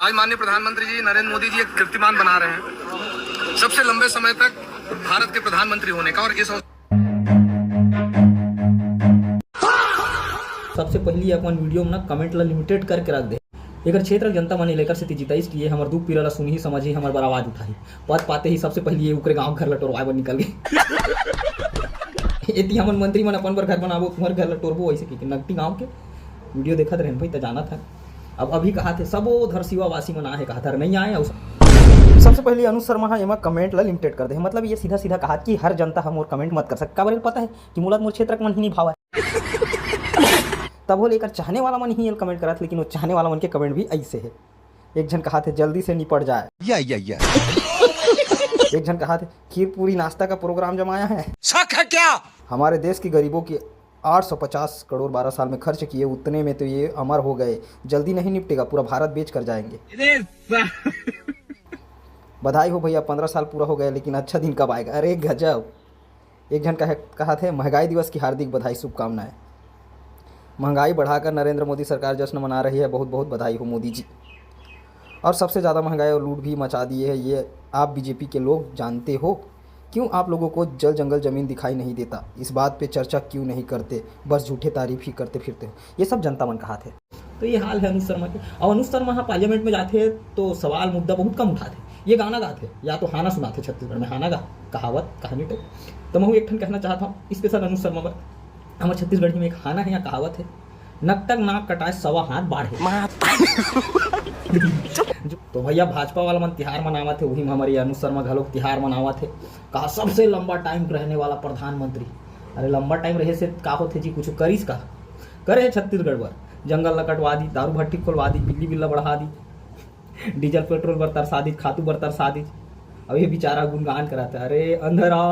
आज माननीय प्रधानमंत्री जी नरेंद्र मोदी जी एक कीर्तिमान बना रहे हैं सबसे लंबे समय तक भारत के प्रधानमंत्री होने का। और इस सबसे पहली अपन वीडियो में ना कमेंट ला लिमिटेड करके रख दे। एक क्षेत्र जनता मन लेकर से जिताइस किए हमारे दुख पीड़ा सुन ही समझ ही हमारे बार आवाज उठाई पद पाते ही सबसे पहले ऊपर गांव घर लटोरवाए बन निकल गए। इतनी हमन मंत्री मन अपन पर घर बनाबो तुम्हारे घर लटोरबो वैसे कि नगटी गांव के वीडियो देखत रहन भाई त जाना था। अब अभी कहा थे सब उधर सिवावासी मन आए कहा था नहीं आए। सबसे पहले अनुज शर्मा एमा कमेंट ला लिमिटेड कर दे। मतलब ये सीधा सीधा कहा कि हर जनता हम और कमेंट मत कर सकता। काबर पता है कि मोला मोर क्षेत्र मन ही नहीं भावा तब वो लेकर चाहने वाला मन ही कमेंट करा था। लेकिन वो चाहने वाला मन के कमेंट भी ऐसे है। एक जन कहा थे जल्दी से निपट जाए या। एक जन कहा थे खीर पूरी नाश्ता का प्रोग्राम जमाया है। शक है क्या? हमारे देश के गरीबों की 850 करोड़ 12 साल में खर्च किए उतने में तो ये अमर हो गए। जल्दी नहीं निपटेगा, पूरा भारत बेच कर जाएंगे। बधाई हो भैया 15 साल पूरा हो गया लेकिन अच्छा दिन कब आएगा? अरे गजब। एक जन कहा थे महंगाई दिवस की हार्दिक बधाई शुभकामनाएं। महंगाई बढ़ाकर नरेंद्र मोदी सरकार जश्न मना रही है। बहुत बहुत बधाई हो मोदी जी। और सबसे ज़्यादा महंगाई और लूट भी मचा दी है ये आप बीजेपी के लोग जानते हो। क्यों आप लोगों को जल जंगल ज़मीन दिखाई नहीं देता? इस बात पे चर्चा क्यों नहीं करते? बस झूठे तारीफ ही करते फिरते हो। ये सब जनता मन कहा थे। तो ये हाल है अनुज शर्मा के। और अनुज शर्मा पार्लियामेंट में जाते तो सवाल मुद्दा बहुत कम उठाते। ये गाना गाते या तो हाना सुनाते छत्तीसगढ़ में हाना गा कहावत कहानी टाइप। तो मैं एक ठन कहना चाहता हूँ स्पेशल अनुज शर्मा पर। हमारे छत्तीसगढ़ में एक हाना है या कहावत है नकटक नाक कटाए सवा हाथ बाढ़े। तो भैया भाजपा वाला मन तिहार मनावा थे वही में हमारी अनुज शर्मा घलोक तिहार मनावा थे। कहा सबसे लंबा टाइम रहने वाला प्रधानमंत्री। अरे लंबा टाइम रहे से का होते जी कुछ करीस का करे छत्तीसगढ़ पर जंगल ला कटवा दी, दारू भट्टी खोलवा दी, बिजली बिल्ला बढ़ा दी, डीजल पेट्रोल पर तरसा दी, खातू पर तरसा दी। अब ये बेचारा गुणगान कराता है। अरे अंधरा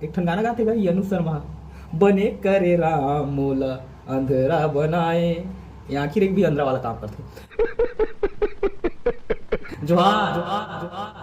एक ठन गाना गाते भाई अनुज शर्मा बने करे राम मोला अंधेरा बनाए। ये आखिर एक भी अंधरा वाला काम करते। जोहार जोहार जोहार।